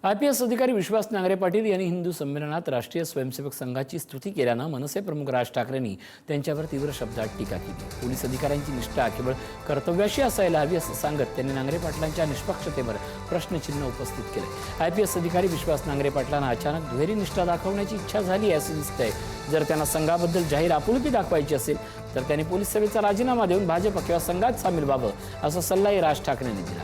IPS अधिकारी विश्वास नांगरे पाटील यांनी हिंदू संमेलनात राष्ट्रीय स्वयंसेवक संघाची स्तुती केल्यानं मनसे प्रमुख राज ठाकरेंनी त्यांच्यावर तीव्र शब्दात टीका केली। पोलीस अधिकाऱ्यांची निष्ठा केवळ कर्तव्याशी असायला हवी असं सांगत त्यांनी नांगरे पाटलांच्या निष्पक्षतेवर प्रश्नचिन्ह उपस्थित केले। IPS अधिकारी विश्वास नांगरे पाटलांना अचानक दुहेरी निष्ठा दाखवण्याची इच्छा झाली असं दिसतंय। जर त्यांना संघाबद्दल जाहीर आपुलकी दाखवायची असेल तर त्यांनी पोलीस सेवेचा राजीनामा देऊन भाजप किंवा संघात सामील व्हावं असा सल्लाही राज ठाकरेंनी दिला।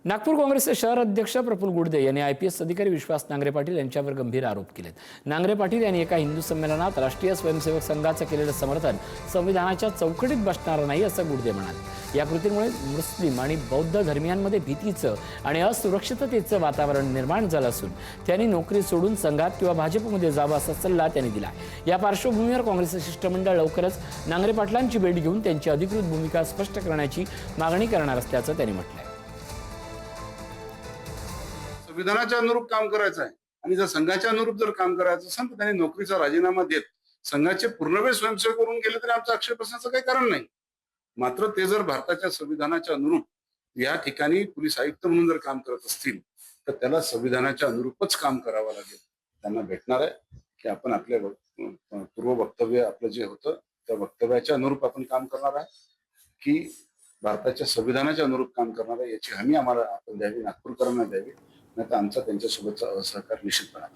नागपूर काँग्रेसचे शहर अध्यक्ष प्रफुल्ल गुडदे यांनी IPS अधिकारी विश्वास नांगरे पाटील यांच्यावर गंभीर आरोप केलेत। नांगरे पाटील यांनी एका हिंदू संमेलनात राष्ट्रीय स्वयंसेवक संघाचं केलेलं समर्थन संविधानाच्या चौकटीत बसणार नाही असं गुडदे म्हणाले। या कृतीमुळे मुस्लिम आणि बौद्ध धर्मियांमध्ये भीतीचं आणि असुरक्षिततेचं वातावरण निर्माण झालं असून त्यांनी नोकरी सोडून संघात किंवा भाजपमध्ये जावं असा सल्ला त्यांनी दिला। या पार्श्वभूमीवर काँग्रेसचे शिष्टमंडळ लवकरच नांगरे पाटलांची भेट घेऊन त्यांची अधिकृत भूमिका स्पष्ट करण्याची मागणी करणार असल्याचं त्यांनी म्हटलंय। संविधानाच्या अनुरूप काम करायचं आहे आणि जर संघाच्या अनुरूप जर काम करायचं असेल तर त्यांनी नोकरीचा राजीनामा देत संघाचे पूर्णवेळ स्वयंसेवक करून गेले तरी आमचा आक्षेप असण्याचं काही कारण नाही। मात्र ते जर भारताच्या संविधानाच्या अनुरूप या ठिकाणी पोलीस आयुक्त म्हणून जर काम करत असतील तर त्याला संविधानाच्या अनुरूपच काम करावं लागेल। त्यांना भेटणार आहे की आपण आपल्या पूर्व वक्तव्य आपलं जे होतं त्या वक्तव्याच्या अनुरूप आपण काम करणार आहे की भारताच्या संविधानाच्या अनुरूप काम करणार आहे याची हमी आम्हाला आपण द्यावी, नागपूरकरांना द्यावी, नाही तर आमचा त्यांच्यासोबतचा असहकार निश्चितपणे।